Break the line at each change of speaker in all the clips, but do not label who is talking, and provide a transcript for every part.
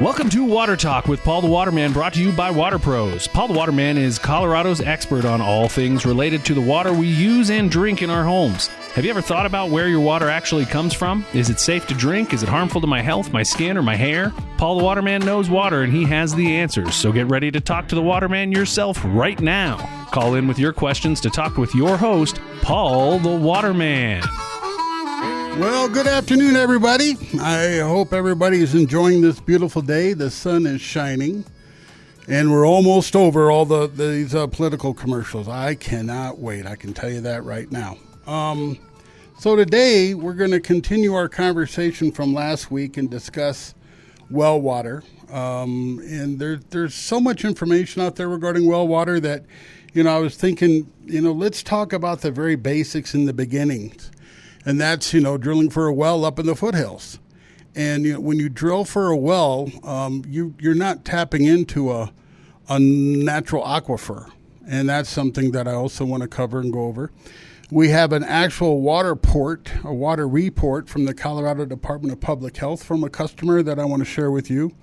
Welcome to Water Talk with Paul the Waterman, brought to you by Water Pros. Paul the Waterman is Colorado's expert on all things related to the water we use and drink in our homes. Have you ever thought about where your water actually comes from? Is it safe to drink? Is it harmful to my health, my skin, or my hair? Paul the Waterman knows water, and he has the answers. So get ready to talk to the Waterman yourself right now. Call in with your questions to talk with your host, Paul the Waterman.
Well, good afternoon, everybody. I hope everybody is enjoying this beautiful day. The sun is shining, and we're almost over all these political commercials. I cannot wait. I can tell you that right now. So today, we're going to continue our conversation from last week and discuss well water. And there's so much information out there regarding well water that, I was thinking, let's talk about the very basics in the beginnings. And that's, drilling for a well up in the foothills. And when you drill for a well, you're not tapping into a natural aquifer. And that's something that I also want to cover and go over. We have an actual water report from the Colorado Department of Public Health from a customer that I want to share with you.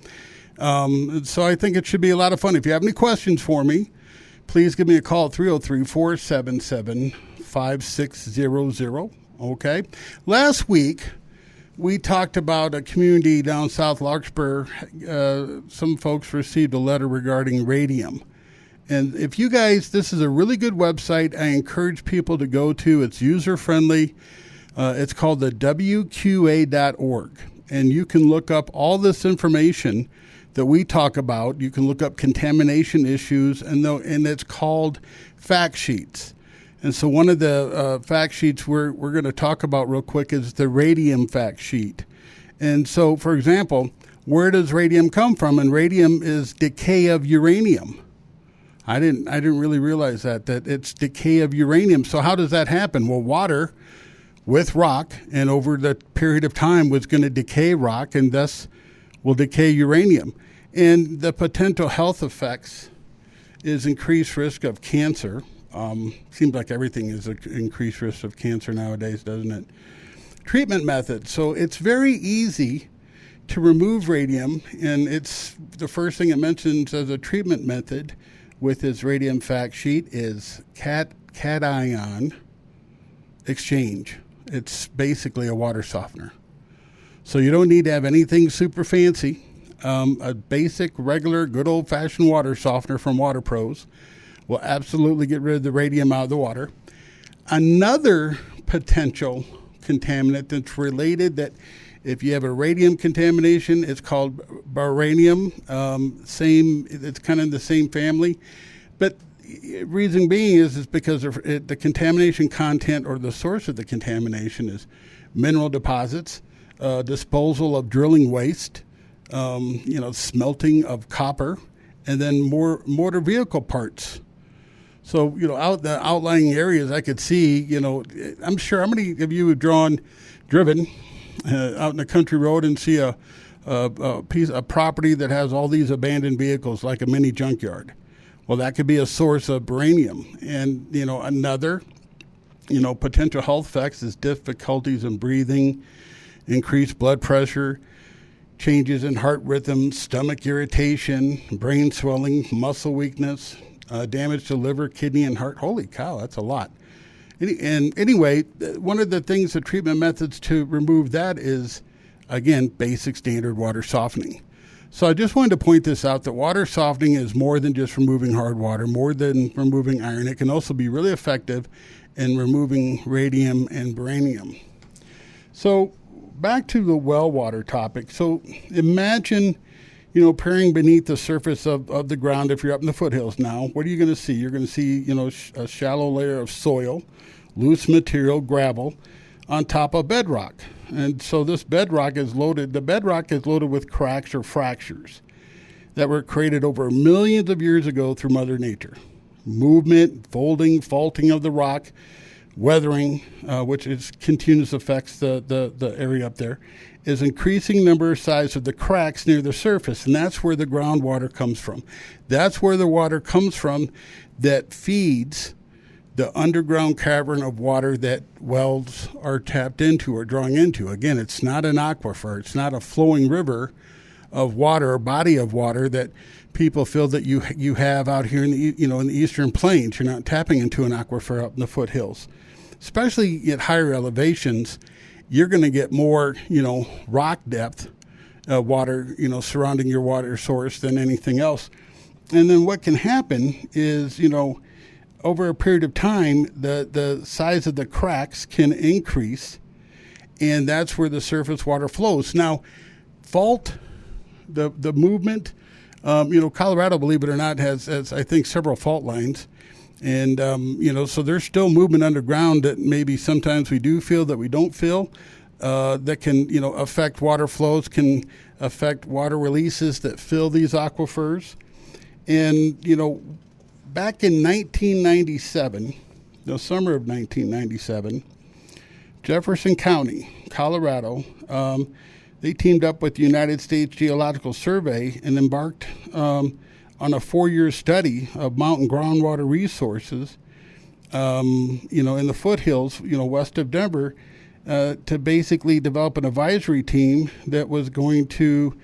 So I think it should be a lot of fun. If you have any questions for me, please give me a call at 303-477-5600. Okay. Last week, we talked about a community down South Larkspur. Some folks received a letter regarding radium. And if you guys, this is a really good website I encourage people to go to. It's user-friendly. It's called the WQA.org. And you can look up all this information that we talk about. You can look up contamination issues, and it's called fact sheets. And so one of the fact sheets we're going to talk about real quick is the radium fact sheet. And so, for example, where does radium come from? And radium is decay of uranium. I didn't really realize that it's decay of uranium. So how does that happen? Well, water with rock, and over the period of time was going to decay rock, and thus will decay uranium. And the potential health effects is increased risk of cancer. Seems like everything is an increased risk of cancer nowadays, doesn't it? Treatment method. So it's very easy to remove radium, and it's the first thing it mentions as a treatment method with his radium fact sheet is cation exchange. It's basically a water softener. So you don't need to have anything super fancy. A basic, regular, good old-fashioned water softener from Water Pros will absolutely get rid of the radium out of the water. Another potential contaminant that's related, that if you have a radium contamination, it's called baranium. It's kind of the same family. But reason being is because the contamination content, or the source of the contamination, is mineral deposits, disposal of drilling waste, smelting of copper, and then more motor vehicle parts. So, out the outlying areas, I could see, I'm sure, how many of you have driven out in the country road and see a property that has all these abandoned vehicles, like a mini junkyard? Well, that could be a source of baranium. And, another, potential health effects is difficulties in breathing, increased blood pressure, changes in heart rhythm, stomach irritation, brain swelling, muscle weakness, damage to liver, kidney, and heart. Holy cow, that's a lot. And anyway, one of the things, the treatment methods to remove that is, again, basic standard water softening. So I just wanted to point this out, that water softening is more than just removing hard water, more than removing iron. It can also be really effective in removing radium and baranium. So back to the well water topic. So imagine, peering beneath the surface of the ground. If you're up in the foothills now, what are you going to see? You're going to see, a shallow layer of soil, loose material, gravel, on top of bedrock. And so this bedrock is loaded. The bedrock is loaded with cracks or fractures that were created over millions of years ago through Mother Nature. Movement, folding, faulting of the rock, weathering, which is continuous affects the area up there, is increasing number of size of the cracks near the surface, and that's where the groundwater comes from. That's where the water comes from that feeds the underground cavern of water that wells are tapped into or drawing into. Again, it's not an aquifer. It's not a flowing river of water or body of water that people feel that you have out here in the in the Eastern Plains. You're not tapping into an aquifer up in the foothills, especially at higher elevations. You're going to get more rock depth water surrounding your water source than anything else. And then what can happen is over a period of time the size of the cracks can increase, and that's where the surface water flows. Now, fault the movement. Colorado, believe it or not, has I think several fault lines, and so there's still movement underground that maybe sometimes we do feel that we don't feel that can affect water flows, can affect water releases that fill these aquifers. And back in 1997, the summer of 1997, Jefferson County, Colorado, they teamed up with the United States Geological Survey and embarked on a 4-year study of mountain groundwater resources, in the foothills, west of Denver, to basically develop an advisory team that was going to,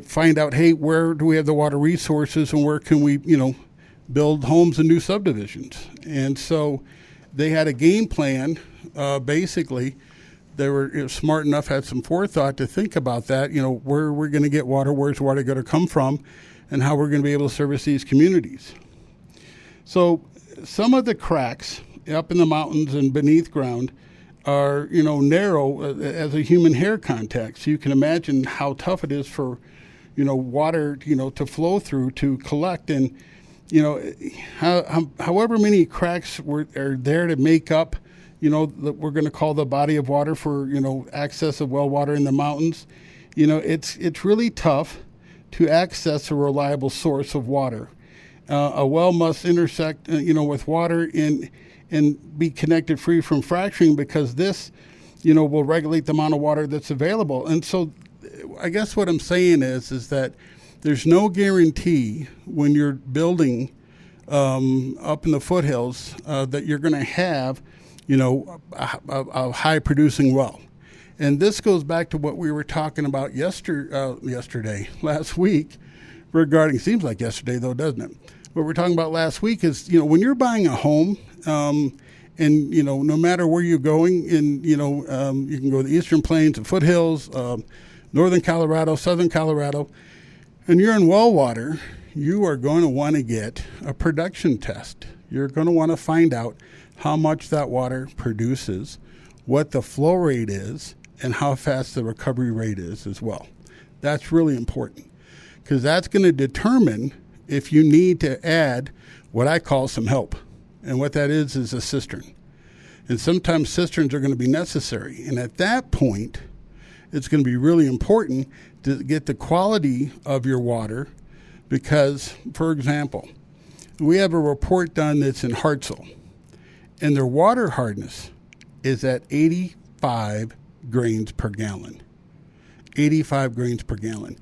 find out, hey, where do we have the water resources and where can we, build homes and new subdivisions. And so they had a game plan, basically. They were smart enough, had some forethought to think about that, where we're going to get water, where's water going to come from, and how we're going to be able to service these communities. So some of the cracks up in the mountains and beneath ground are, narrow as a human hair contact. So you can imagine how tough it is for, water, to flow through, to collect. And, however many cracks are there to make up that we're going to call the body of water for, access of well water in the mountains. It's really tough to access a reliable source of water. A well must intersect, with water and be connected free from fracturing, because this, will regulate the amount of water that's available. And so I guess what I'm saying is that there's no guarantee when you're building up in the foothills that you're going to have a high producing well. And this goes back to what we were talking about last week regarding, seems like yesterday though, doesn't it? What we're talking about last week is, when you're buying a home, and, no matter where you're going, and, you can go to the Eastern Plains, the foothills, northern Colorado, southern Colorado, and you're in well water, you are going to want to get a production test. You're going to want to find out how much that water produces, what the flow rate is, and how fast the recovery rate is as well. That's really important, because that's going to determine if you need to add what I call some help. And what that is a cistern. And sometimes cisterns are going to be necessary. And at that point, it's going to be really important to get the quality of your water, because, for example, we have a report done that's in Hartselle, and their water hardness is at 85 grains per gallon. 85 grains per gallon.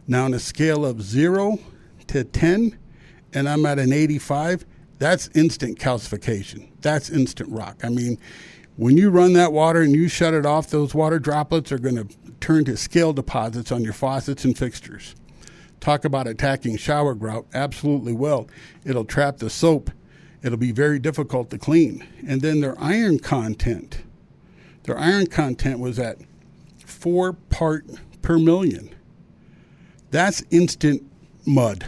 Now, on a scale of 0 to 10, and I'm at an 85, that's instant calcification. That's instant rock. I mean, when you run that water and you shut it off, those water droplets are going to turn to scale deposits on your faucets and fixtures. Talk about attacking shower grout. Absolutely will. It'll trap the soap. It'll be very difficult to clean. And then their iron content was at 4 part per million. That's instant mud.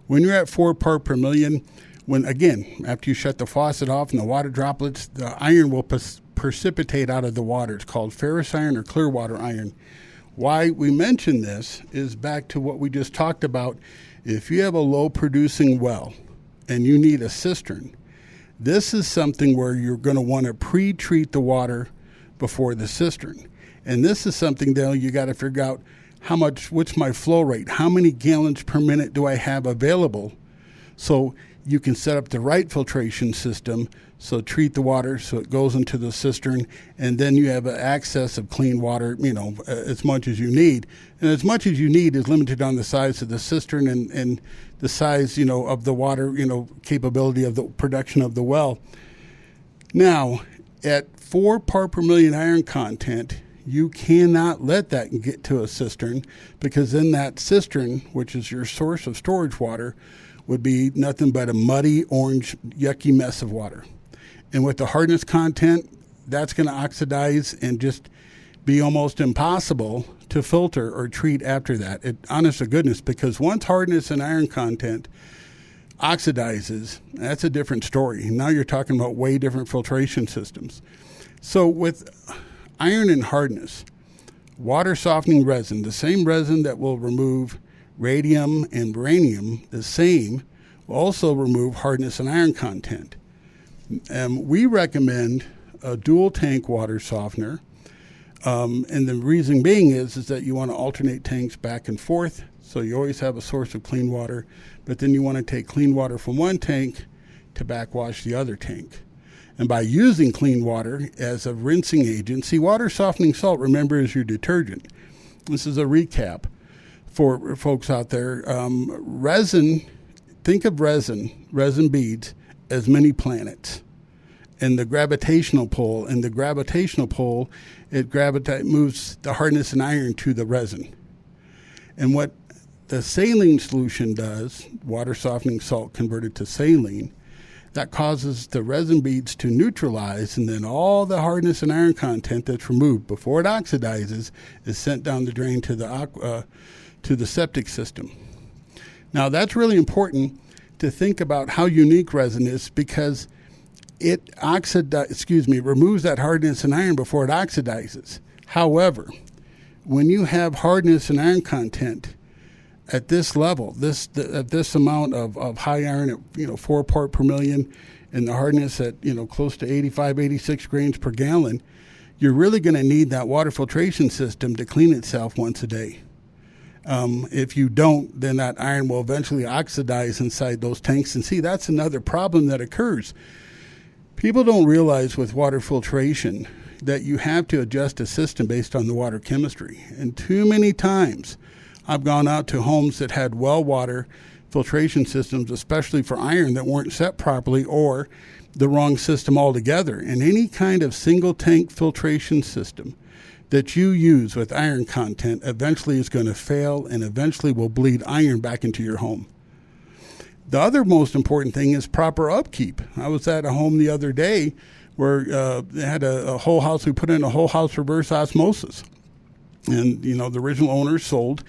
When you're at 4 part per million, after you shut the faucet off and the water droplets, the iron will precipitate out of the water. It's called ferrous iron or clear water iron. Why we mention this is back to what we just talked about. If you have a low producing well and you need a cistern, this is something where you're going to want to pre-treat the water before the cistern. And this is something that you got to figure out what's my flow rate? How many gallons per minute do I have available? So you can set up the right filtration system, so treat the water so it goes into the cistern, and then you have access of clean water, as much as you need. And as much as you need is limited on the size of the cistern and the size, of the water, capability of the production of the well. Now, at 4 part per million iron content, you cannot let that get to a cistern, because then that cistern, which is your source of storage water, would be nothing but a muddy, orange, yucky mess of water. And with the hardness content, that's going to oxidize and just be almost impossible to filter or treat after that. Honest to goodness, because once hardness and iron content oxidizes, that's a different story. Now you're talking about way different filtration systems. So with iron and hardness, water softening resin, the same resin that will remove radium and beryllium, the same will also remove hardness and iron content. We recommend a dual tank water softener. And the reason being is that you want to alternate tanks back and forth, so you always have a source of clean water, but then you want to take clean water from one tank to backwash the other tank. And by using clean water as a rinsing agent, see, water softening salt, remember, is your detergent. This is a recap for folks out there. Resin, think of resin beads as mini planets. And the gravitational pull, it moves the hardness and iron to the resin. And what the saline solution does, water softening salt converted to saline, that causes the resin beads to neutralize, and then all the hardness and iron content that's removed before it oxidizes is sent down the drain to the septic system. Now, that's really important to think about how unique resin is, because it removes that hardness and iron before it oxidizes. However, when you have hardness and iron content at this level, at this amount of high iron at 4 part per million, and the hardness at close to 85, 86 grains per gallon, you're really going to need that water filtration system to clean itself once a day. If you don't, then that iron will eventually oxidize inside those tanks. And see, that's another problem that occurs. People don't realize with water filtration that you have to adjust a system based on the water chemistry. And too many times I've gone out to homes that had well water filtration systems, especially for iron, that weren't set properly or the wrong system altogether. And any kind of single tank filtration system that you use with iron content eventually is going to fail and eventually will bleed iron back into your home. The other most important thing is proper upkeep. I was at a home the other day where they had a whole house. We put in a whole house reverse osmosis. And, the original owners sold.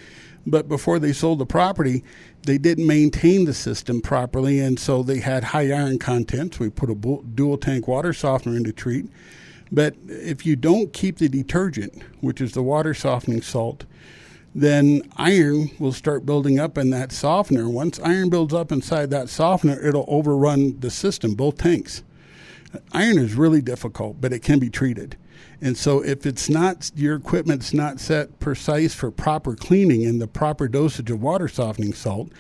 But before they sold the property, they didn't maintain the system properly. And so they had high iron content. So we put a dual tank water softener in to treat. But if you don't keep the detergent, which is the water softening salt, then iron will start building up in that softener. Once iron builds up inside that softener, it'll overrun the system, both tanks. Iron is really difficult, but it can be treated. And so if your equipment's not set precise for proper cleaning and the proper dosage of water softening salt,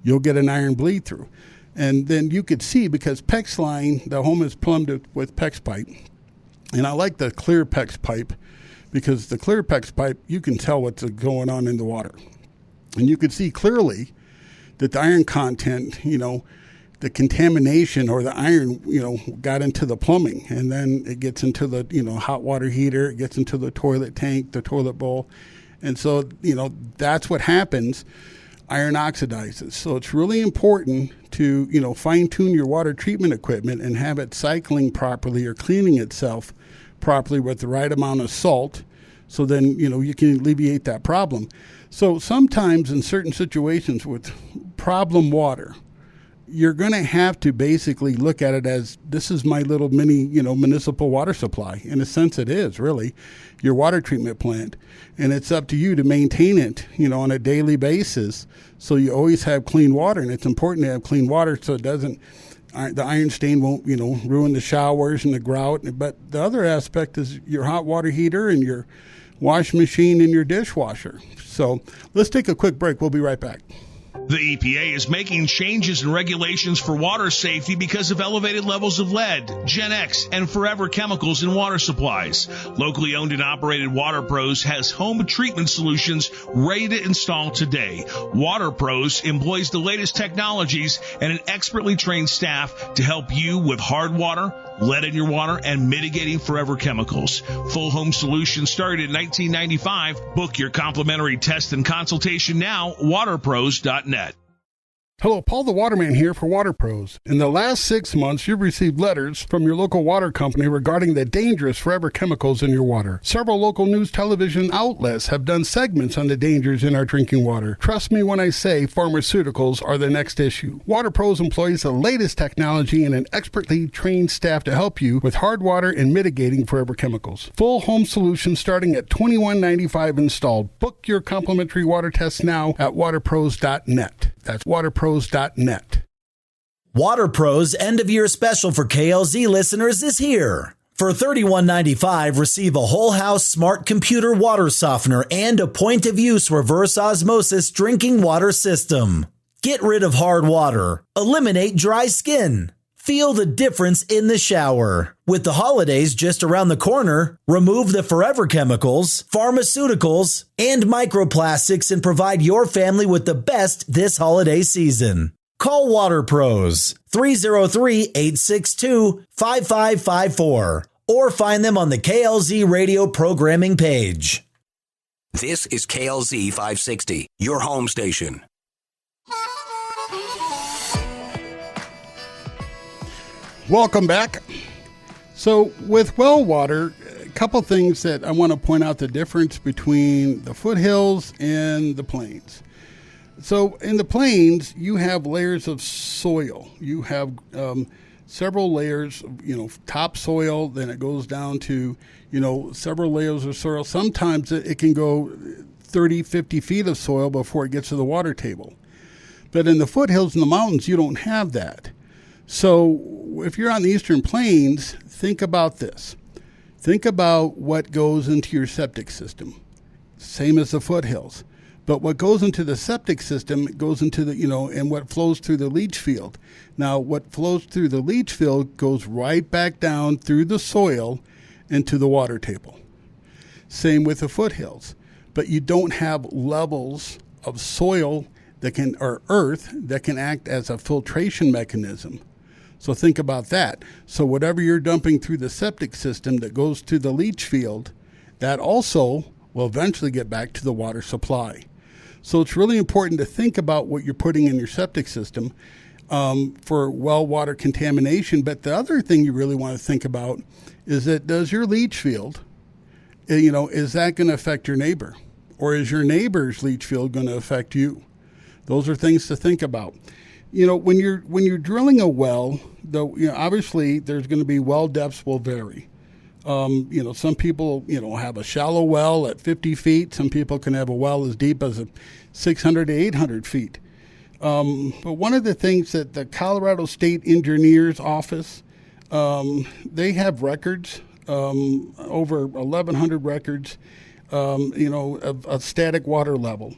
you'll get an iron bleed through. And then you could see, because PEX line, the home is plumbed with PEX pipe. And I like the clear PEX pipe, because the clear PEX pipe, you can tell what's going on in the water. And you can see clearly that the iron content, the contamination or the iron, got into the plumbing. And then it gets into the, hot water heater, it gets into the toilet tank, the toilet bowl. And so, that's what happens. Iron oxidizes. So it's really important to, fine-tune your water treatment equipment and have it cycling properly or cleaning itself properly with the right amount of salt, so then you can alleviate that problem. So sometimes in certain situations with problem water, you're going to have to basically look at it as, this is my little mini municipal water supply. In a sense, it is really your water treatment plant, and it's up to you to maintain it on a daily basis, so you always have clean water. And it's important to have clean water so it doesn't, the iron stain won't, ruin the showers and the grout. But the other aspect is your hot water heater and your wash machine and your dishwasher. So let's take a quick break. We'll be right back.
The EPA is making changes in regulations for water safety because of elevated levels of lead, Gen X, and forever chemicals in water supplies. Locally owned and operated Water Pros has home treatment solutions ready to install today. Water Pros employs the latest technologies and an expertly trained staff to help you with hard water, lead in your water, and mitigating forever chemicals. Full Home Solutions started in 1995. Book your complimentary test and consultation now, waterpros.net.
Hello, Paul the Waterman here for Water Pros. In the last 6 months, you've received letters from your local water company regarding the dangerous forever chemicals in your water. Several local news television outlets have done segments on the dangers in our drinking water. Trust me when I say pharmaceuticals are the next issue. Water Pros employs the latest technology and an expertly trained staff to help you with hard water and mitigating forever chemicals. Full Home Solutions starting at $21.95 installed. Book your complimentary water test now at waterpros.net. That's waterpros.net.
Water Pros end-of-year special for KLZ listeners is here. For $31.95, receive a whole house smart computer water softener and a point-of-use reverse osmosis drinking water system. Get rid of hard water. Eliminate dry skin. Feel the difference in the shower. With the holidays just around the corner, remove the forever chemicals, pharmaceuticals, and microplastics and provide your family with the best this holiday season. Call Water Pros 303-862-5554 or find them on the KLZ radio programming page.
This is KLZ 560, your home station.
Welcome back. So with well water, a couple things that I want to point out the difference between the foothills and the plains. So in the plains, you have layers of soil. You have several layers, topsoil, then it goes down to, several layers of soil. Sometimes it can go 30, 50 feet of soil before it gets to the water table. But in the foothills and the mountains, you don't have that. So if you're on the eastern plains, think about this. Think about what goes into your septic system. Same as the foothills. But what goes into the septic system goes into the, and what flows through the leach field. Now, what flows through the leach field goes right back down through the soil into the water table. Same with the foothills. But you don't have levels of soil or earth that can act as a filtration mechanism. So think about that. So whatever you're dumping through the septic system that goes to the leach field, that also will eventually get back to the water supply. So it's really important to think about what you're putting in your septic system for well water contamination. But the other thing you really want to think about is that does your leach field, is that going to affect your neighbor? Or is your neighbor's leach field going to affect you? Those are things to think about. When you're drilling a well, obviously there's going to be well depths will vary. Some people, have a shallow well at 50 feet. Some people can have a well as deep as 600 to 800 feet. But one of the things that the Colorado State Engineers Office, they have records, over 1,100 records, of a static water level.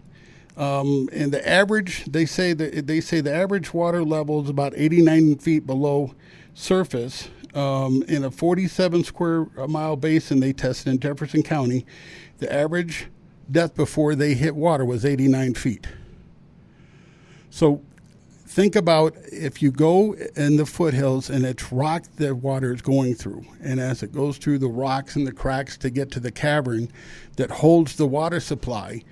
And the average, they say the average water level is about 89 feet below surface. In a 47 square mile basin they tested in Jefferson County, the average depth before they hit water was 89 feet. So think about if you go in the foothills and it's rock that water is going through, and as it goes through the rocks and the cracks to get to the cavern that holds the water supply,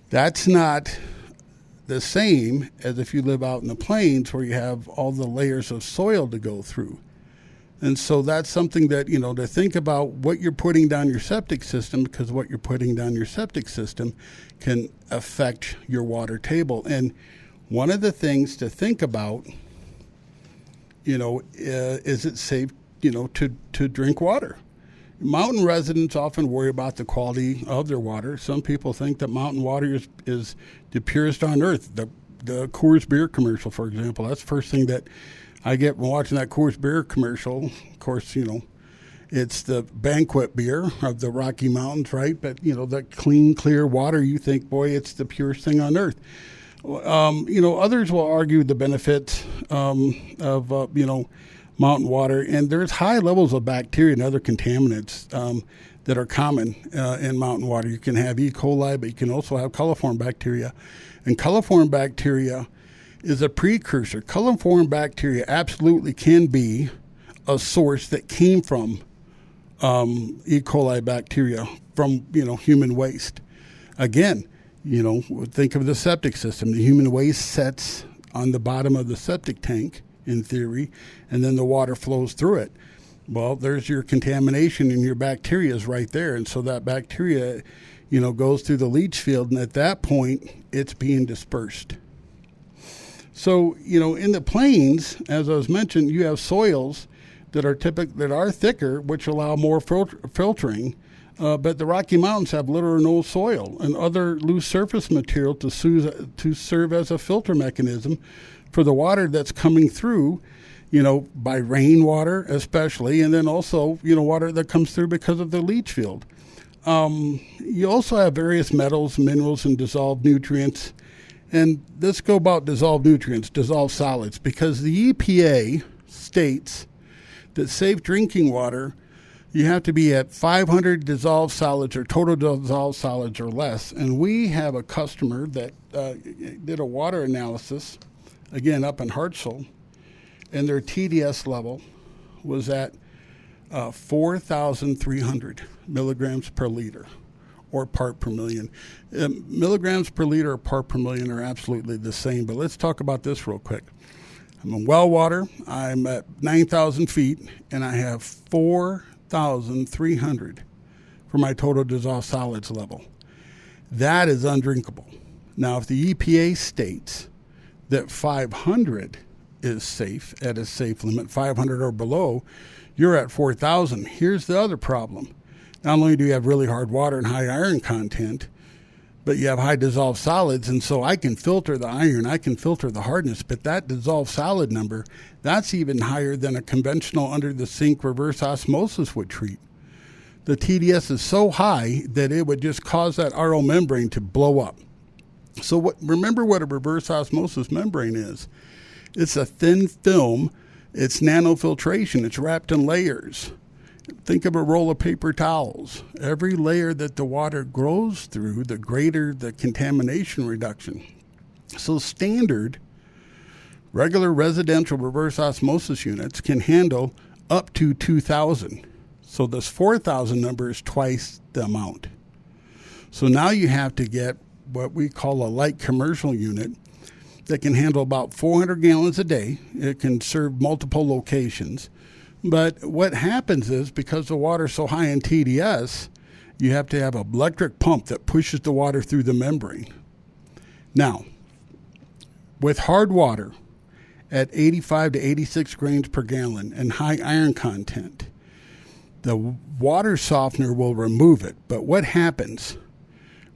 that's not the same as if you live out in the plains where you have all the layers of soil to go through. And so that's something that, to think about what you're putting down your septic system, because what you're putting down your septic system can affect your water table. And one of the things to think about, is it safe, to drink water? Mountain residents often worry about the quality of their water. Some people think that mountain water is the purest on earth. The Coors beer commercial, for example, that's the first thing that I get when watching that Coors beer commercial. Of course, it's the banquet beer of the Rocky Mountains, right? But, that clean, clear water, you think, boy, it's the purest thing on earth. Others will argue the benefits of mountain water, and there's high levels of bacteria and other contaminants that are common in mountain water. You can have E. coli, but you can also have coliform bacteria. And coliform bacteria is a precursor. Coliform bacteria absolutely can be a source that came from E. coli bacteria from, human waste. Again, think of the septic system. The human waste sets on the bottom of the septic tank, in theory, and then the water flows through it. Well, there's your contamination, and your bacteria is right there. And so that bacteria, goes through the leach field, and at that point, it's being dispersed. So, in the plains, as I was mentioned, you have soils that are thicker, which allow more filtering. But the Rocky Mountains have little or no soil and other loose surface material to serve as a filter mechanism for the water that's coming through, by rainwater especially, and then also, water that comes through because of the leach field. You also have various metals, minerals, and dissolved nutrients. And let's go about dissolved nutrients, dissolved solids, because the EPA states that safe drinking water, you have to be at 500 dissolved solids or total dissolved solids or less. And we have a customer that did a water analysis, again, up in Hartselle, and their TDS level was at 4,300 milligrams per liter or part per million. Milligrams per liter or part per million are absolutely the same, but let's talk about this real quick. I'm in well water. I'm at 9,000 feet, and I have 4,300 for my total dissolved solids level. That is undrinkable. Now, if the EPA states that 500 is safe, at a safe limit, 500 or below, you're at 4,000. Here's the other problem. Not only do you have really hard water and high iron content, but you have high dissolved solids, and so I can filter the iron, I can filter the hardness, but that dissolved solid number, that's even higher than a conventional under-the-sink reverse osmosis would treat. The TDS is so high that it would just cause that RO membrane to blow up. So remember what a reverse osmosis membrane is. It's a thin film. It's nanofiltration. It's wrapped in layers. Think of a roll of paper towels. Every layer that the water grows through, the greater the contamination reduction. So standard, regular residential reverse osmosis units can handle up to 2,000. So this 4,000 number is twice the amount. So now you have to get what we call a light commercial unit that can handle about 400 gallons a day. It can serve multiple locations. But what happens is, because the water's so high in TDS, you have to have an electric pump that pushes the water through the membrane. Now, with hard water at 85 to 86 grains per gallon and high iron content, the water softener will remove it. But what happens?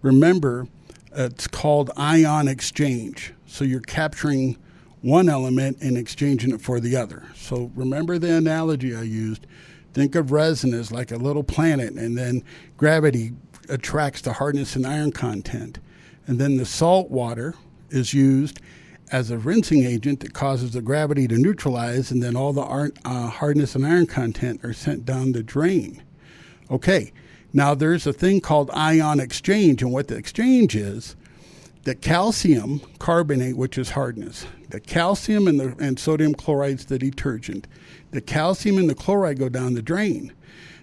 Remember, it's called ion exchange. So you're capturing one element and exchanging it for the other. So remember the analogy I used. Think of resin as like a little planet, and then gravity attracts the hardness and iron content. And then the salt water is used as a rinsing agent that causes the gravity to neutralize, and then all the hardness and iron content are sent down the drain. Okay, now there's a thing called ion exchange, and what the exchange is, the calcium carbonate, which is hardness, the calcium and sodium chloride's the detergent. The calcium and the chloride go down the drain.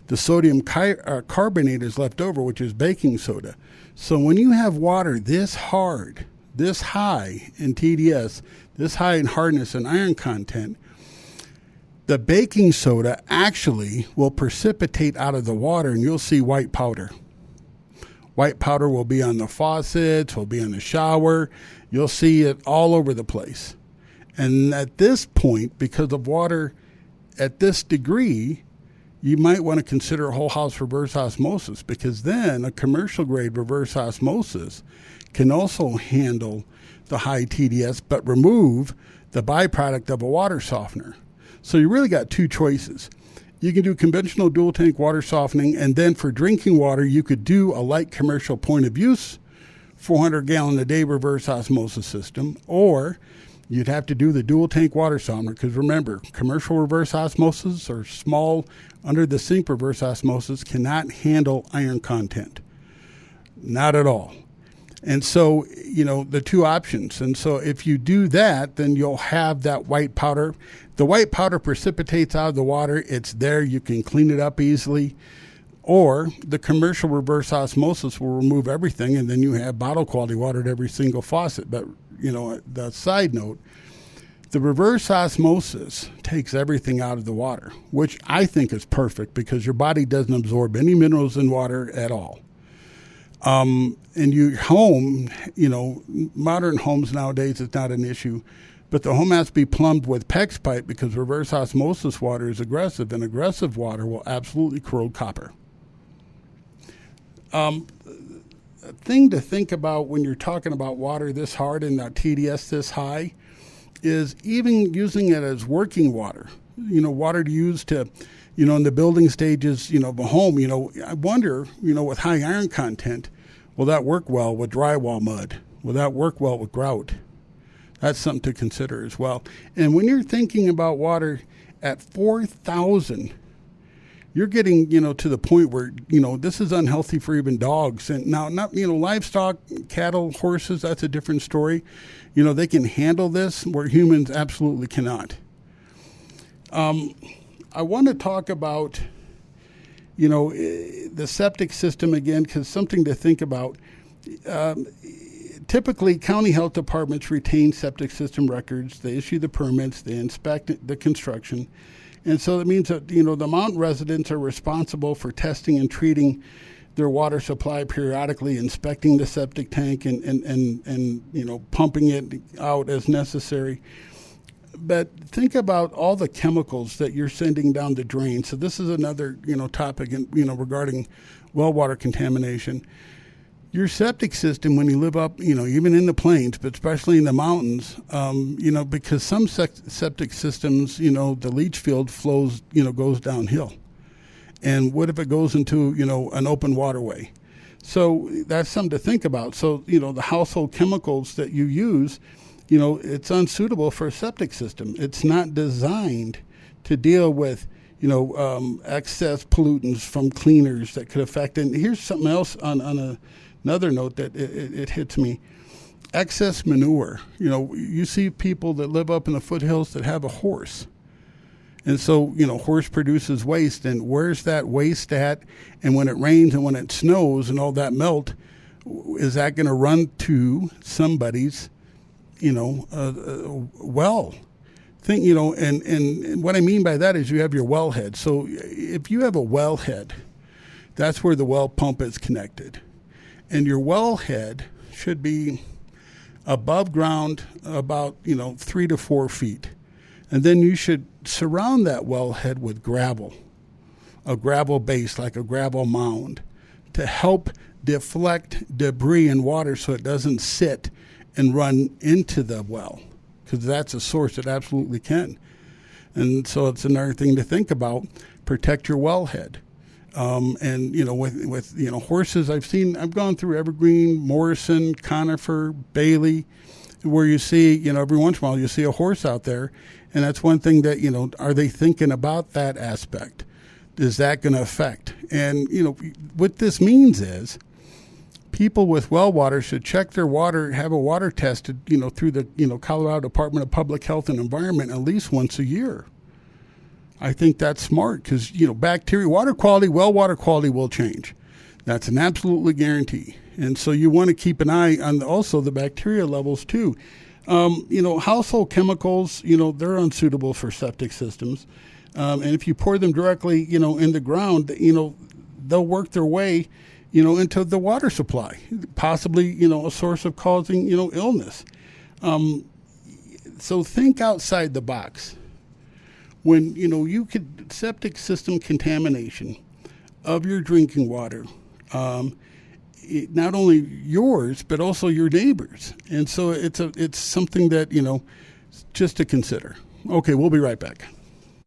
The sodium carbonate is left over, which is baking soda. So when you have water this hard, this high in TDS, this high in hardness and iron content, the baking soda actually will precipitate out of the water, and you'll see white powder. White powder will be on the faucets, will be on the shower. You'll see it all over the place. And at this point, because of water at this degree, you might want to consider whole house reverse osmosis, because then a commercial grade reverse osmosis can also handle the high TDS but remove the byproduct of a water softener. So you really got two choices. You can do conventional dual tank water softening, and then for drinking water, you could do a light commercial point of use, 400 gallon a day reverse osmosis system, or you'd have to do the dual tank water softener, because remember, commercial reverse osmosis or small under the sink reverse osmosis cannot handle iron content. Not at all. And so, the two options. And so if you do that, then you'll have that white powder. The white powder precipitates out of the water. It's there. You can clean it up easily. Or the commercial reverse osmosis will remove everything, and then you have bottle quality water at every single faucet. But, the side note, the reverse osmosis takes everything out of the water, which I think is perfect because your body doesn't absorb any minerals in water at all. And your home, modern homes nowadays, it's not an issue, but the home has to be plumbed with PEX pipe because reverse osmosis water is aggressive, and aggressive water will absolutely corrode copper. A thing to think about when you're talking about water this hard and that TDS this high is even using it as working water, water to use to, in the building stages, of a home. I wonder, with high iron content, will that work well with drywall mud? Will that work well with grout? That's something to consider as well. And when you're thinking about water at 4,000, you're getting, to the point where, this is unhealthy for even dogs. And now, not, livestock, cattle, horses, that's a different story. They can handle this where humans absolutely cannot. I want to talk about, the septic system again, because something to think about. Typically, county health departments retain septic system records. They issue the permits. They inspect the construction. And so that means that, the mountain residents are responsible for testing and treating their water supply periodically, inspecting the septic tank and pumping it out as necessary. But think about all the chemicals that you're sending down the drain. So this is another, topic, regarding well water contamination. Your septic system, when you live up, even in the plains, but especially in the mountains, because some septic systems, the leach field flows, goes downhill. And what if it goes into, an open waterway? So that's something to think about. So, the household chemicals that you use, it's unsuitable for a septic system. It's not designed to deal with, excess pollutants from cleaners that could affect. And here's something else on another note that it hits me. Excess manure. You see people that live up in the foothills that have a horse. And so, horse produces waste. And where's that waste at? And when it rains and when it snows and all that melt, is that going to run to somebody's, well? And what I mean by that is you have your wellhead. So if you have a wellhead, that's where the well pump is connected. And your wellhead should be above ground about, 3 to 4 feet. And then you should surround that wellhead with gravel, a gravel base, like a gravel mound, to help deflect debris and water so it doesn't sit and run into the well, because that's a source it absolutely can. And so it's another thing to think about. Protect your wellhead. With horses, I've gone through Evergreen, Morrison, Conifer, Bailey, where you see, every once in a while you see a horse out there. And that's one thing that, are they thinking about that aspect? Is that going to affect? And, what this means is people with well water should check their water, have a water tested, through the, Colorado Department of Public Health and Environment at least once a year. I think that's smart because, bacteria, water quality, well water quality will change. That's an absolutely guarantee. And so you want to keep an eye on also the bacteria levels too. Household chemicals, they're unsuitable for septic systems. And if you pour them directly, in the ground, they'll work their way, into the water supply, possibly, a source of causing, illness. So think outside the box. When, you could septic system contamination of your drinking water, not only yours, but also your neighbors. And so it's something that, just to consider. Okay, we'll be right back.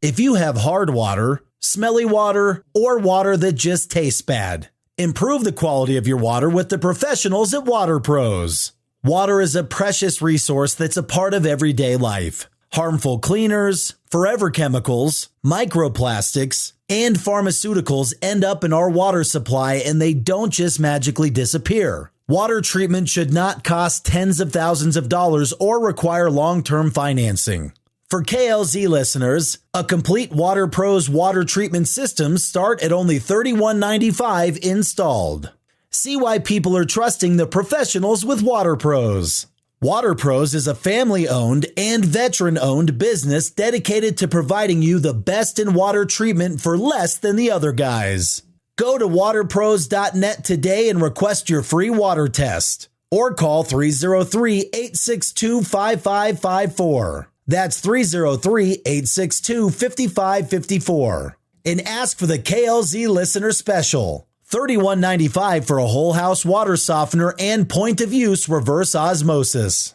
If you have hard water, smelly water, or water that just tastes bad, improve the quality of your water with the professionals at Water Pros. Water is a precious resource that's a part of everyday life. Harmful cleaners, forever chemicals, microplastics, and pharmaceuticals end up in our water supply, and they don't just magically disappear. Water treatment should not cost tens of thousands of dollars or require long-term financing. For KLZ listeners, a complete Water Pros water treatment system start at only $31.95 installed. See why people are trusting the professionals with Water Pros. Water Pros is a family-owned and veteran-owned business dedicated to providing you the best in water treatment for less than the other guys. Go to waterpros.net today and request your free water test. Or call 303-862-5554. That's 303-862-5554. And ask for the KLZ Listener Special. $31.95 for a whole house water softener and point of use reverse osmosis.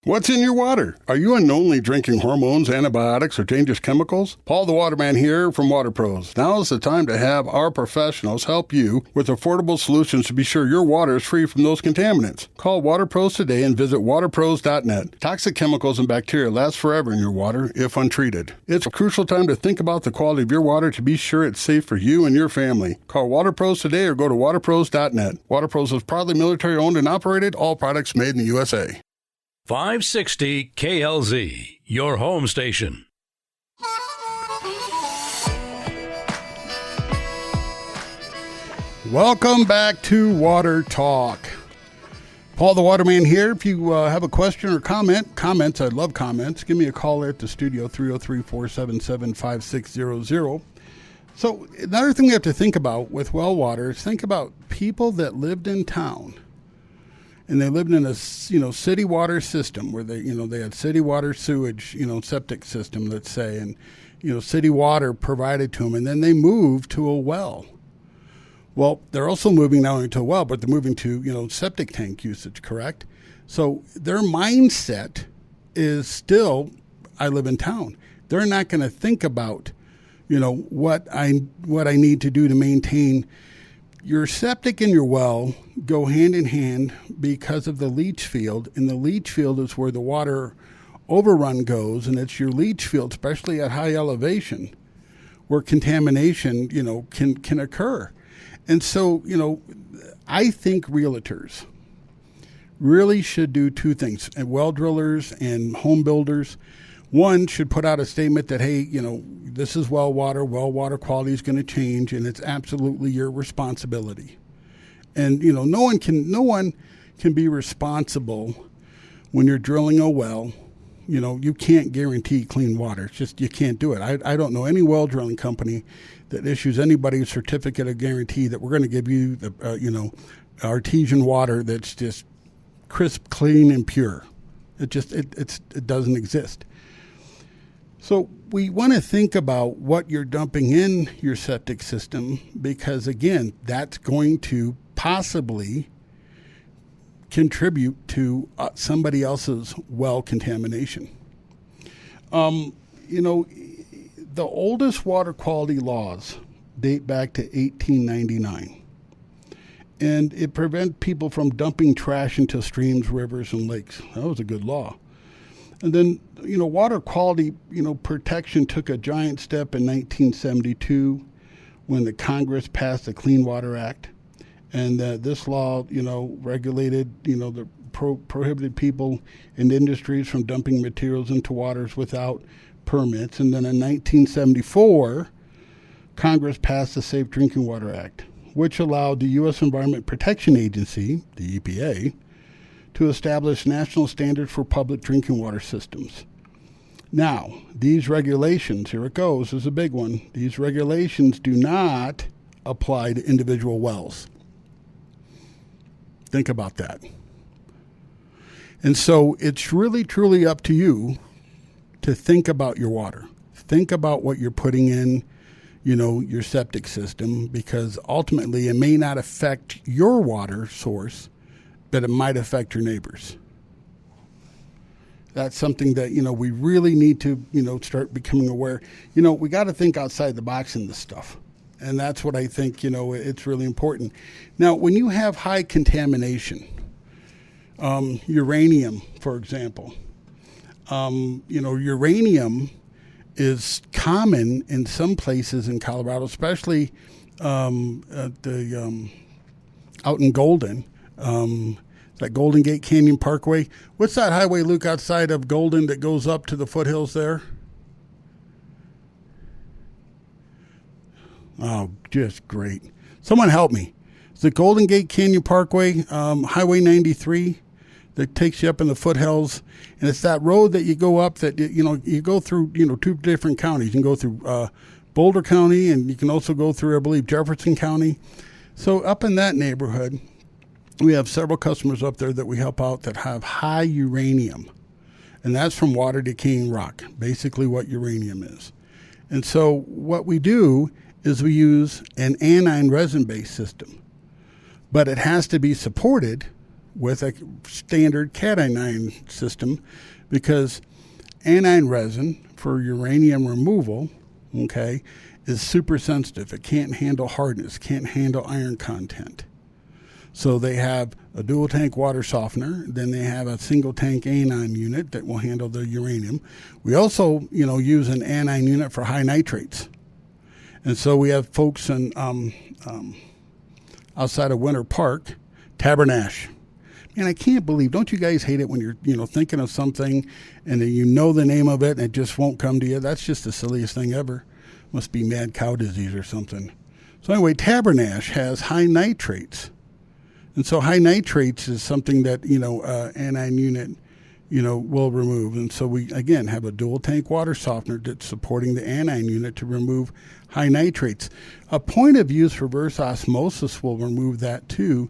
What's in your water? Are you unknowingly drinking hormones, antibiotics, or dangerous chemicals? Paul the Waterman here from Water Pros. Now is the time to have our professionals help you with affordable solutions to be sure your water is free from those contaminants. Call Water Pros today and visit waterpros.net. Toxic chemicals and bacteria last forever in your water if untreated. It's a crucial time to think about the quality of your water to be sure it's safe for you and your family. Call Water Pros today or go to waterpros.net. Water Pros is proudly military owned and operated, all products made in the USA.
560 KLZ, your home station.
Welcome back to Water Talk. Paul the Waterman here. If you have a question or comments, I love comments. Give me a call at the studio, 303-477-5600. So another thing we have to think about with well water is think about people that lived in town. And they lived in a, city water system where they had city water sewage, septic system, let's say, and, city water provided to them. And then they moved to a well. Well, they're also moving not only to a well, but they're moving to, septic tank usage, correct? So their mindset is still, I live in town. They're not going to think about, what I need to do to maintain. Your septic and your well go hand in hand because of the leach field, and the leach field is where the water overrun goes, and it's your leach field, especially at high elevation, where contamination, can occur. And so, I think realtors really should do two things, and well drillers and home builders. One should put out a statement that, hey, this is well water quality is going to change, and it's absolutely your responsibility. And, no one can be responsible when you're drilling a well. You can't guarantee clean water. It's just, you can't do it. I don't know any well drilling company that issues anybody a certificate of guarantee that we're going to give you the, artesian water that's just crisp, clean, and pure. It doesn't exist. So we want to think about what you're dumping in your septic system because, again, that's going to possibly contribute to somebody else's well contamination. The oldest water quality laws date back to 1899, and it prevents people from dumping trash into streams, rivers, and lakes. That was a good law. And then, water quality, protection took a giant step in 1972 when the Congress passed the Clean Water Act. And this law, regulated, prohibited people and industries from dumping materials into waters without permits. And then in 1974, Congress passed the Safe Drinking Water Act, which allowed the U.S. Environment Protection Agency, the EPA, to establish national standards for public drinking water systems. Now, these regulations, here it goes, is a big one. These regulations do not apply to individual wells. Think about that. And so it's really, truly up to you to think about your water. Think about what you're putting in, your septic system, because ultimately it may not affect your water source, but it might affect your neighbors. That's something that, we really need to, start becoming aware. We got to think outside the box in this stuff. And that's what I think, it's really important. Now, when you have high contamination, uranium, for example, uranium is common in some places in Colorado, especially out in Golden. That Golden Gate Canyon Parkway. What's that highway, Luke, outside of Golden that goes up to the foothills there? Oh, just great. Someone help me. It's the Golden Gate Canyon Parkway, Highway 93 that takes you up in the foothills. And it's that road that you go up that, you go through, 2 different counties. You can go through Boulder County, and you can also go through, I believe, Jefferson County. So up in that neighborhood, we have several customers up there that we help out that have high uranium. And that's from water decaying rock, basically what uranium is. And so what we do is we use an anion resin-based system. But it has to be supported with a standard cation system, because anion resin for uranium removal, okay, is super sensitive. It can't handle hardness, can't handle iron content. So they have a dual tank water softener, then they have a single tank anion unit that will handle the uranium. We also, use an anion unit for high nitrates. And so we have folks in outside of Winter Park, Tabernash. And I can't believe, don't you guys hate it when you're thinking of something and then you know the name of it and it just won't come to you? That's just the silliest thing ever. Must be mad cow disease or something. So anyway, Tabernash has high nitrates. And so high nitrates is something that, anion unit, will remove. And so we, again, have a dual tank water softener that's supporting the anion unit to remove high nitrates. A point of use reverse osmosis will remove that too.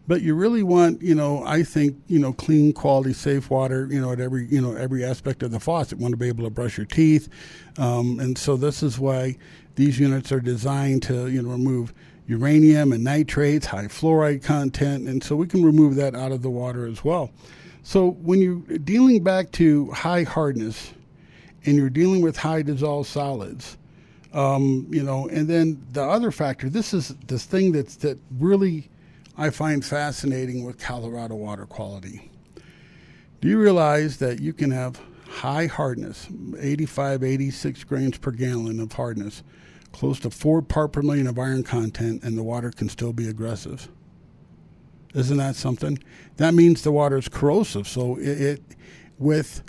But you really want, I think, clean, quality, safe water, at every aspect of the faucet. You want to be able to brush your teeth. And so this is why these units are designed to, remove uranium and nitrates, high fluoride content. And so we can remove that out of the water as well. So when you're dealing back to high hardness and you're dealing with high dissolved solids, and then the other factor, this thing that really I find fascinating with Colorado water quality. Do you realize that you can have high hardness, 85, 86 grams per gallon of hardness, close to 4 part per million of iron content, and the water can still be aggressive? Isn't that something? That means the water is corrosive. So it with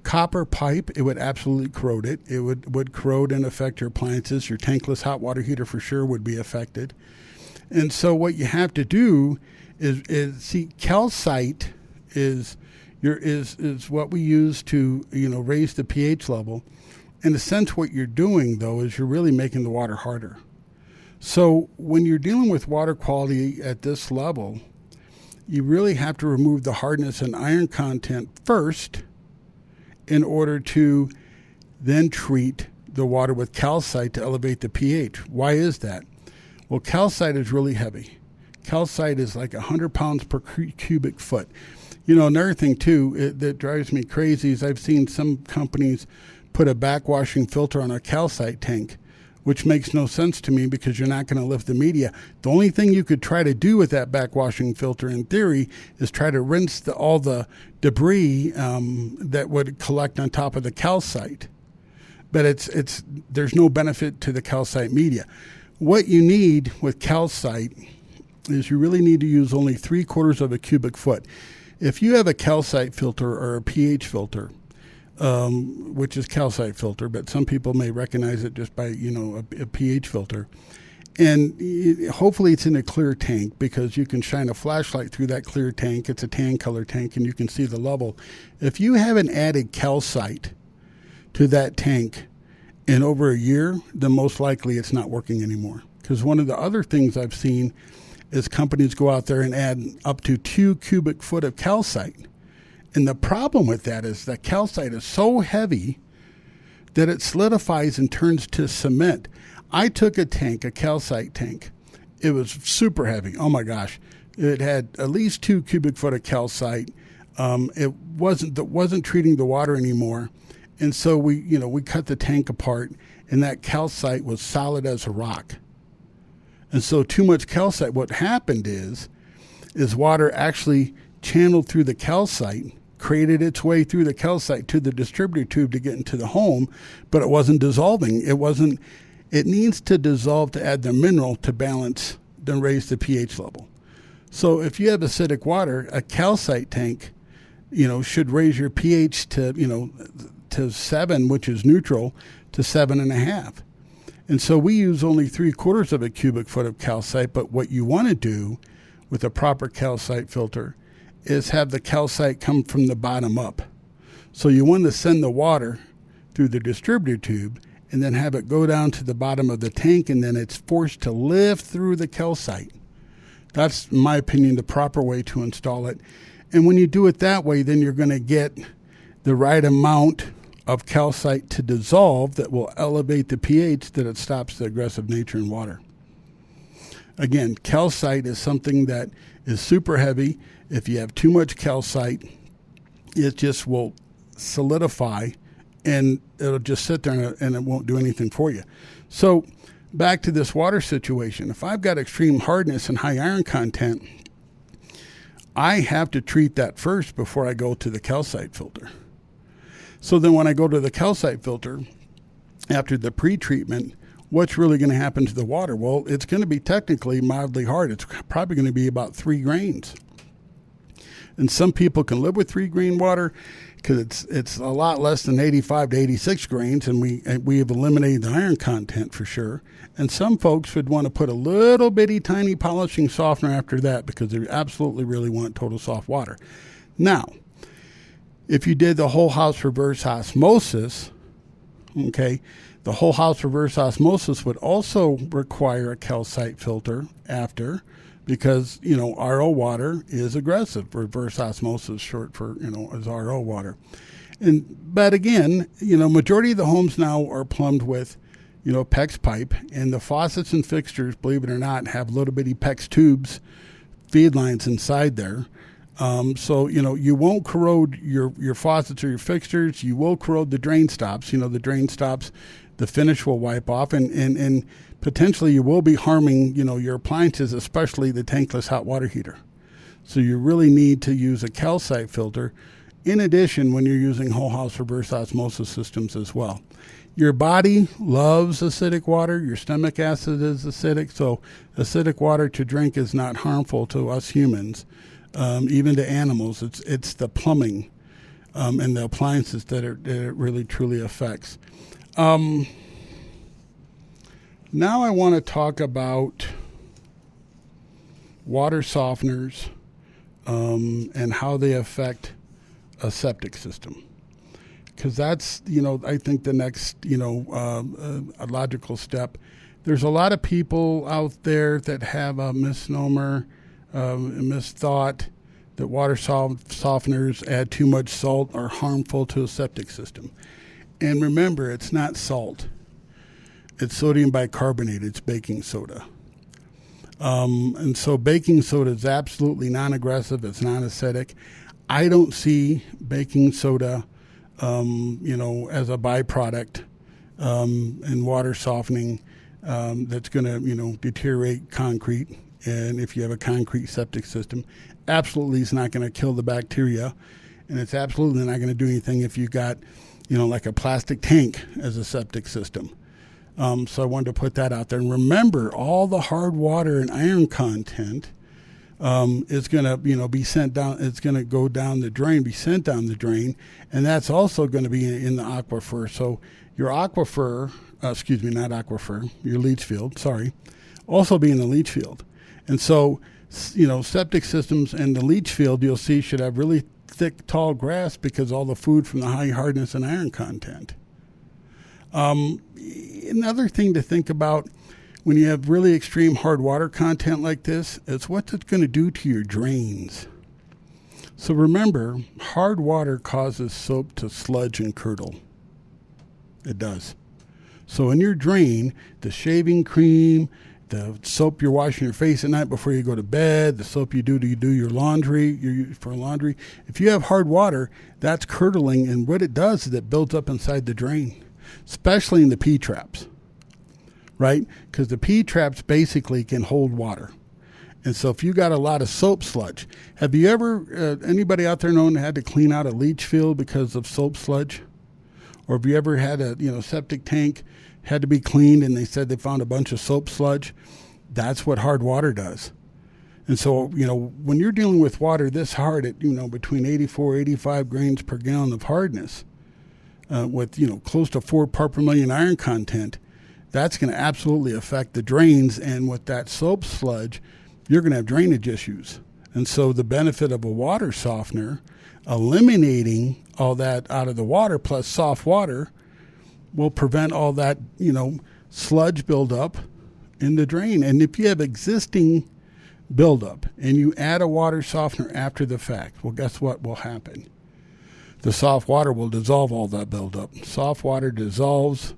copper pipe, it would absolutely corrode it. It would corrode and affect your appliances. Your tankless hot water heater for sure would be affected. And so what you have to do is see, calcite is what we use to raise the pH level. In a sense, what you're doing though is you're really making the water harder. So when you're dealing with water quality at this level, you really have to remove the hardness and iron content first in order to then treat the water with calcite to elevate the pH. Why is that? Well, calcite is really heavy. Calcite is like 100 pounds per cubic foot. Another thing, too, that drives me crazy is I've seen some companies put a backwashing filter on a calcite tank, which makes no sense to me because you're not going to lift the media. The only thing you could try to do with that backwashing filter, in theory, is try to rinse all the debris that would collect on top of the calcite. But there's no benefit to the calcite media. What you need with calcite is you really need to use only 3/4 of a cubic foot. If you have a calcite filter or a pH filter, which is calcite filter, but some people may recognize it just by, a pH filter, and hopefully it's in a clear tank because you can shine a flashlight through that clear tank. It's a tan color tank and you can see the level. If you haven't added calcite to that tank in over a year, then most likely it's not working anymore. Because one of the other things I've seen is companies go out there and add up to 2 cubic foot of calcite. And the problem with that is that calcite is so heavy that it solidifies and turns to cement. I took a calcite tank. It was super heavy. Oh my gosh. It had at least 2 cubic foot of calcite. It wasn't treating the water anymore. And so we cut the tank apart, and that calcite was solid as a rock. And so too much calcite, what happened is water actually channeled through the calcite, created its way through the calcite to the distributor tube to get into the home, but it wasn't dissolving. It needs to dissolve to add the mineral to balance, then raise the pH level. So if you have acidic water, a calcite tank, should raise your pH to 7, which is neutral, to 7.5. And so we use only 3/4 of a cubic foot of calcite, but what you want to do with a proper calcite filter is have the calcite come from the bottom up. So you want to send the water through the distributor tube and then have it go down to the bottom of the tank, and then it's forced to lift through the calcite. That's, in my opinion, the proper way to install it. And when you do it that way, then you're going to get the right amount of calcite to dissolve that will elevate the pH that it stops the aggressive nature in water. Again, calcite is something that is super heavy. If you have too much calcite, it just will solidify and it'll just sit there and it won't do anything for you. So back to this water situation. If I've got extreme hardness and high iron content, I have to treat that first before I go to the calcite filter. So then when I go to the calcite filter, after the pre-treatment, what's really going to happen to the water? Well, it's going to be technically mildly hard. It's probably going to be about 3 grains. And some people can live with 3 grain water because it's a lot less than 85 to 86 grains, and we have eliminated the iron content for sure. And some folks would want to put a little bitty tiny polishing softener after that because they absolutely really want total soft water. Now, if you did the whole house reverse osmosis, okay, the whole house reverse osmosis would also require a calcite filter after, because, RO water is aggressive. Reverse osmosis, short for, is RO water. But again, majority of the homes now are plumbed with, PEX pipe, and the faucets and fixtures, believe it or not, have little bitty PEX tubes, feed lines inside there. So, you won't corrode your faucets or your fixtures. You will corrode the drain stops. The drain stops, the finish will wipe off, and potentially you will be harming, your appliances, especially the tankless hot water heater. So you really need to use a calcite filter. In addition, when you're using whole house reverse osmosis systems as well. Your body loves acidic water. Your stomach acid is acidic. So acidic water to drink is not harmful to us humans. Even to animals. It's the plumbing and the appliances that it really truly affects. Now I want to talk about water softeners and how they affect a septic system. Because that's, I think the next, a logical step. There's a lot of people out there that have a misnomer, a misthought that water softeners add too much salt are harmful to a septic system. And remember, it's not salt. It's sodium bicarbonate. It's baking soda. And so baking soda is absolutely non-aggressive. It's non-acidic. I don't see baking soda, as a byproduct in water softening that's going to, deteriorate concrete. And if you have a concrete septic system, absolutely it's not going to kill the bacteria. And it's absolutely not going to do anything if you've got, like a plastic tank as a septic system. So I wanted to put that out there. And remember, all the hard water and iron content is going to, be sent down. It's going to go down the drain, be sent down the drain. And that's also going to be in the aquifer. So your aquifer, your leach field, also be in the leach field. And so, septic systems and the leach field, you'll see, should have really thick, tall grass because all the food from the high hardness and iron content. Another thing to think about when you have really extreme hard water content like this is what it's going to do to your drains. So remember, hard water causes soap to sludge and curdle. It does. So in your drain, the shaving cream, the soap you're washing your face at night before you go to bed, the soap you do your laundry, for laundry. If you have hard water, that's curdling, and what it does is it builds up inside the drain, especially in the P-traps, right? Because the P-traps basically can hold water. And so if you got a lot of soap sludge, have you ever, anybody out there known had to clean out a leach field because of soap sludge? Or have you ever had a septic tank had to be cleaned and they said they found a bunch of soap sludge? That's what hard water does. And so, when you're dealing with water this hard at, between 84, 85 grains per gallon of hardness, with, close to 4 part per million iron content, that's going to absolutely affect the drains. And with that soap sludge, you're going to have drainage issues. And so the benefit of a water softener, eliminating all that out of the water plus soft water, will prevent all that, sludge buildup in the drain. And if you have existing buildup and you add a water softener after the fact, well, guess what will happen? The soft water will dissolve all that buildup. Soft water dissolves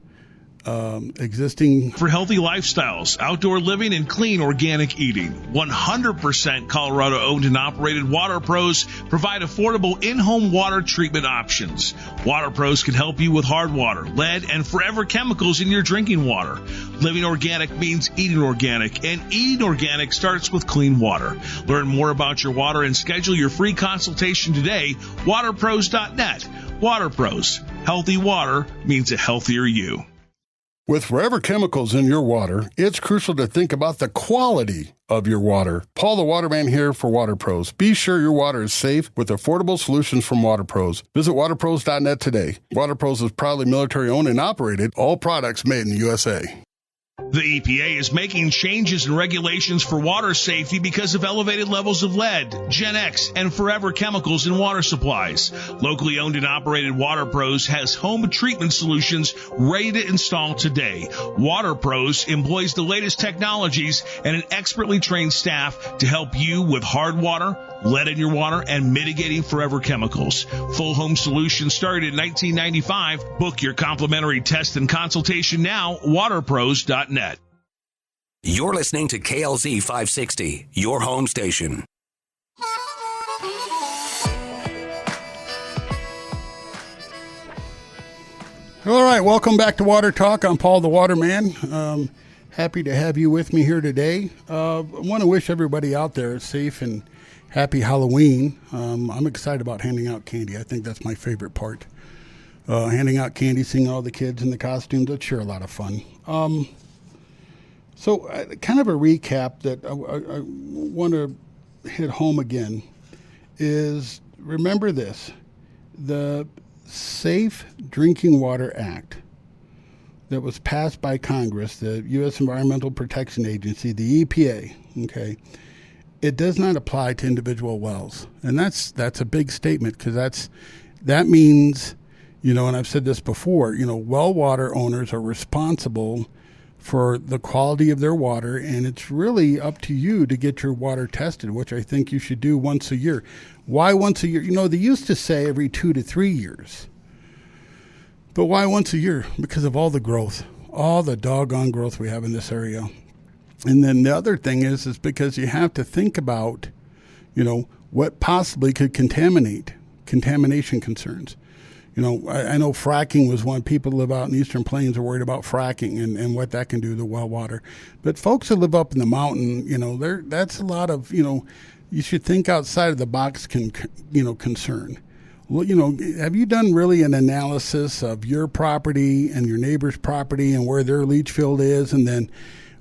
existing.
For healthy lifestyles, outdoor living, and clean organic eating, 100% Colorado owned and operated Water Pros provide affordable in-home water treatment options. Water Pros can help you with hard water, lead, and forever chemicals in your drinking water. Living organic means eating organic, and eating organic starts with clean water. Learn more about your water and schedule your free consultation today. waterpros.net. Water Pros. Healthy water means a healthier you.
With forever chemicals in your water, it's crucial to think about the quality of your water. Paul the Waterman here for Water Pros. Be sure your water is safe with affordable solutions from Water Pros. Visit waterpros.net today. Water Pros is proudly military owned and operated. All products made in the USA.
The EPA is making changes in regulations for water safety because of elevated levels of lead, Gen X, and forever chemicals in water supplies. Locally owned and operated Water Pros has home treatment solutions ready to install today. Water Pros employs the latest technologies and an expertly trained staff to help you with hard water, lead in your water, and mitigating forever chemicals. Full home solutions started in 1995. Book your complimentary test and consultation now, waterpros.net.
You're listening to KLZ 560, your home station.
All right, welcome back to Water Talk. I'm Paul the Waterman. Happy to have you with me here today. I want to wish everybody out there a safe and happy Halloween. I'm excited about handing out candy. I think that's my favorite part. Handing out candy, seeing all the kids in the costumes, that's sure a lot of fun. So kind of a recap that I want to hit home again is, remember this, the Safe Drinking Water Act that was passed by Congress, the U.S. Environmental Protection Agency, the EPA, okay, it does not apply to individual wells. And that's a big statement, because that means, and I've said this before, well water owners are responsible for the quality of their water, and it's really up to you to get your water tested, which I think you should do once a year. Why once a year? They used to say every 2 to 3 years. But why once a year? Because of all the growth, all the doggone growth we have in this area. And then the other thing is because you have to think about, what possibly could contamination concerns. I know fracking was one. People who live out in the Eastern Plains are worried about fracking and what that can do to well water. But folks that live up in the mountain, that's a lot of, you should think outside of the box concern. Well, have you done really an analysis of your property and your neighbor's property and where their leach field is? And then,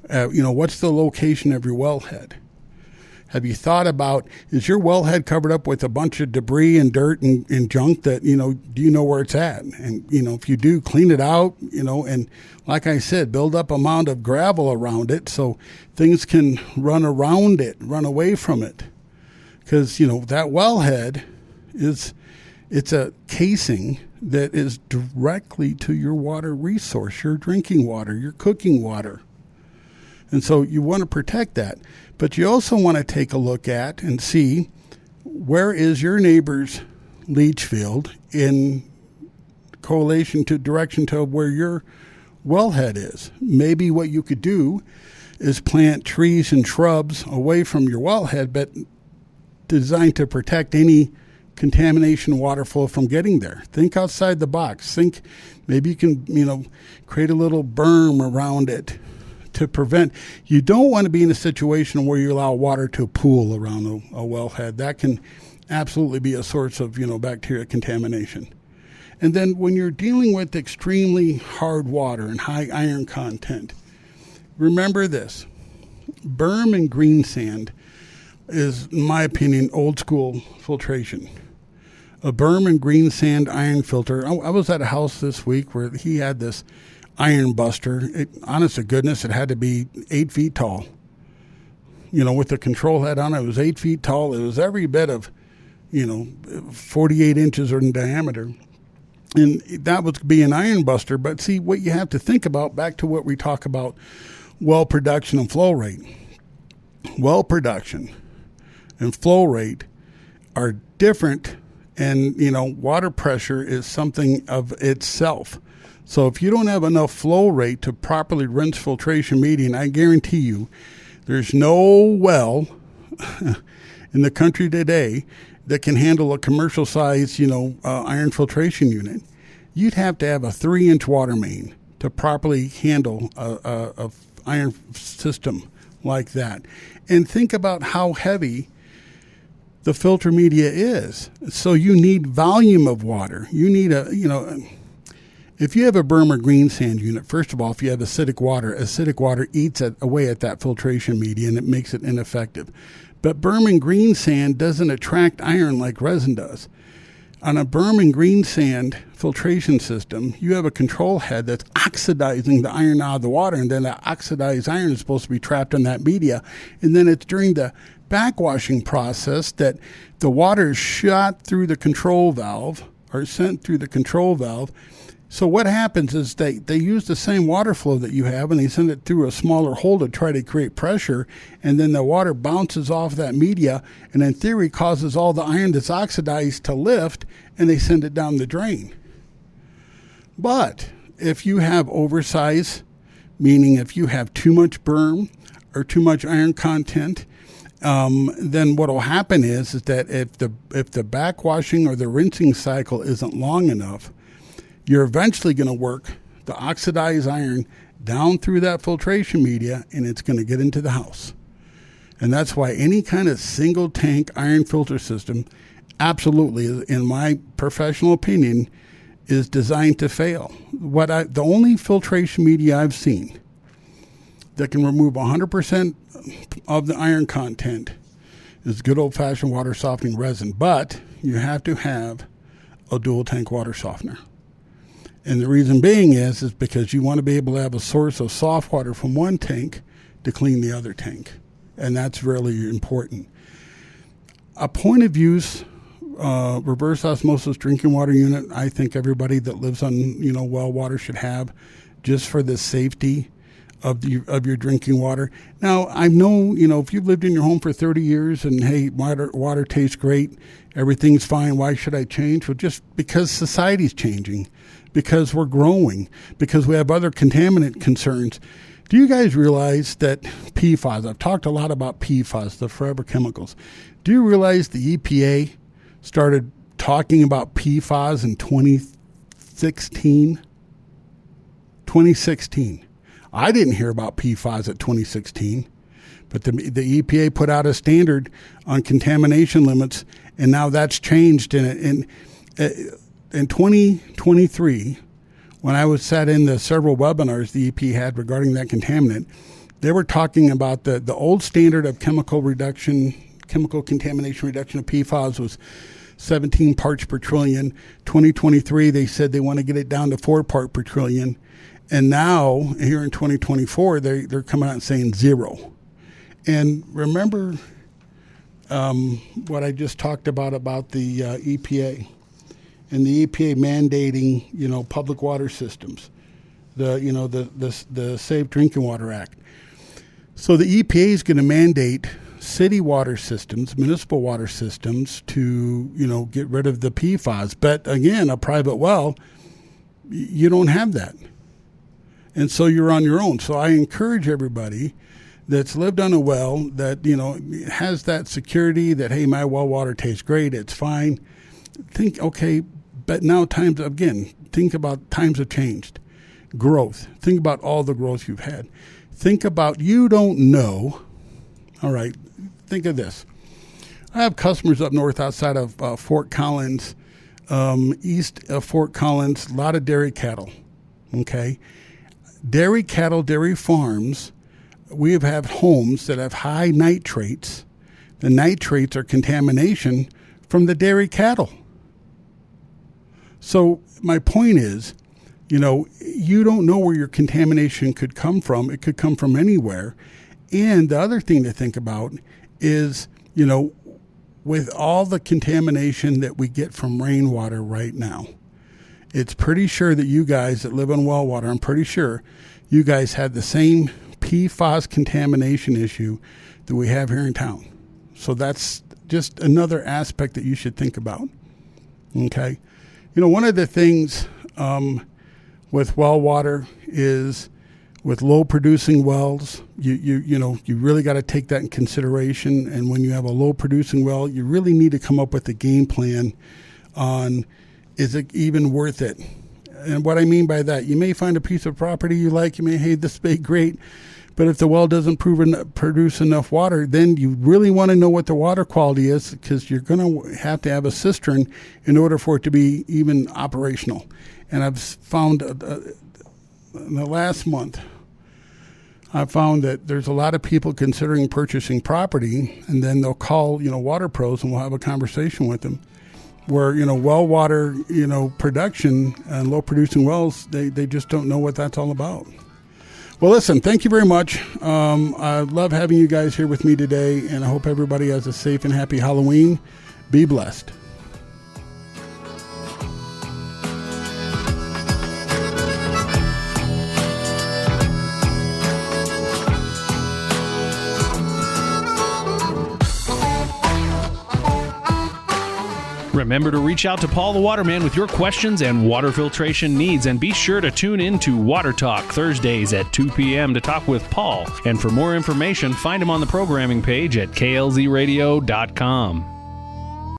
what's the location of your wellhead? Have you thought about, is your wellhead covered up with a bunch of debris and dirt and junk that, do you know where it's at? And, if you do, clean it out, and like I said, build up a mound of gravel around it so things can run around it, run away from it. Because, that wellhead it's a casing that is directly to your water resource, your drinking water, your cooking water. And so you want to protect that. But you also want to take a look at and see, where is your neighbor's leach field in correlation to direction to where your wellhead is. Maybe what you could do is plant trees and shrubs away from your wellhead, but designed to protect any contamination water flow from getting there. Think outside the box. Think maybe you can, create a little berm around it to prevent. You don't want to be in a situation where you allow water to pool around a wellhead. That can absolutely be a source of, bacteria contamination. And then when you're dealing with extremely hard water and high iron content, remember this. Berm and green sand is, in my opinion, old school filtration. A berm and green sand iron filter. I was at a house this week where he had this iron buster. Honest to goodness, it had to be 8 feet tall. With the control head on it, it was 8 feet tall. It was every bit of, 48 inches in diameter. And that would be an iron buster. But see, what you have to think about, back to what we talk about, well production and flow rate. Well production and flow rate are different, and water pressure is something of itself. So if you don't have enough flow rate to properly rinse filtration media, and I guarantee you there's no well in the country today that can handle a commercial size iron filtration unit, you'd have to have a 3-inch water main to properly handle a iron system like that. And think about how heavy the filter media is. So you need volume of water. You need if you have a berm or green sand unit, first of all, if you have acidic water eats away at that filtration media and it makes it ineffective. But berm and green sand doesn't attract iron like resin does. On a berm and green sand filtration system, you have a control head that's oxidizing the iron out of the water, and then that oxidized iron is supposed to be trapped in that media. And then it's during the backwashing process that the water is shot through the control valve or sent through the control valve. So what happens is they use the same water flow that you have, and they send it through a smaller hole to try to create pressure, and then the water bounces off that media and in theory causes all the iron that's oxidized to lift, and they send it down the drain. But if you have oversize, meaning if you have too much berm or too much iron content, then what will happen is that if the backwashing or the rinsing cycle isn't long enough, you're eventually going to work the oxidized iron down through that filtration media, and it's going to get into the house. And that's why any kind of single tank iron filter system, absolutely, in my professional opinion, is designed to fail. The only filtration media I've seen that can remove 100% of the iron content is good old-fashioned water softening resin. But you have to have a dual tank water softener. And the reason being is because you want to be able to have a source of soft water from one tank to clean the other tank. And that's really important. A point of use reverse osmosis drinking water unit, I think everybody that lives on well water should have, just for the safety of your drinking water. Now, I know, if you've lived in your home for 30 years and, hey, water tastes great, everything's fine, why should I change? Well, just because society's changing, because we're growing, because we have other contaminant concerns. Do you guys realize that PFAS, I've talked a lot about PFAS, the forever chemicals. Do you realize the EPA started talking about PFAS in 2016? 2016. I didn't hear about PFAS at 2016, but the EPA put out a standard on contamination limits, and now that's changed. In 2023, when I was sat in the several webinars the EPA had regarding that contaminant, they were talking about the old standard of chemical contamination reduction of PFAS was 17 parts per trillion. 2023, they said they want to get it down to 4 parts per trillion. And now, here in 2024, they're coming out and saying 0. And remember what I just talked about the EPA and the EPA mandating, public water systems, the Safe Drinking Water Act. So the EPA is going to mandate city water systems, municipal water systems to, get rid of the PFAS. But again, a private well, you don't have that. And so you're on your own. So I encourage everybody that's lived on a well that, has that security that, hey, my well water tastes great, it's fine. Think, okay, but now think about times have changed. Growth. Think about all the growth you've had. Think about, you don't know. All right, think of this. I have customers up north outside of Fort Collins, east of Fort Collins, a lot of dairy cattle, okay? Dairy cattle, dairy farms, we have homes that have high nitrates the nitrates or contamination from the dairy cattle. So my point is, you don't know where your contamination could come from. It could come from anywhere. And the other thing to think about is, with all the contamination that we get from rainwater right now, it's pretty sure that you guys that live on well water, I'm pretty sure you guys had the same PFAS contamination issue that we have here in town. So that's just another aspect that you should think about. Okay. One of the things with well water is with low producing wells, you really got to take that in consideration. And when you have a low producing well, you really need to come up with a game plan on, is it even worth it? And what I mean by that, you may find a piece of property you like, you may, hey, this would be great, but if the well doesn't produce enough water, then you really want to know what the water quality is, because you're going to have a cistern in order for it to be even operational. And I've found in the last month, I found that there's a lot of people considering purchasing property, and then they'll call, water pros, and we'll have a conversation with them, where, well water, production and low producing wells, they just don't know what that's all about. Well, listen, thank you very much. I love having you guys here with me today, and I hope everybody has a safe and happy Halloween. Be blessed.
Remember to reach out to Paul the Waterman with your questions and water filtration needs, and be sure to tune in to Water Talk Thursdays at 2 p.m. to talk with Paul. And for more information, find him on the programming page at klzradio.com.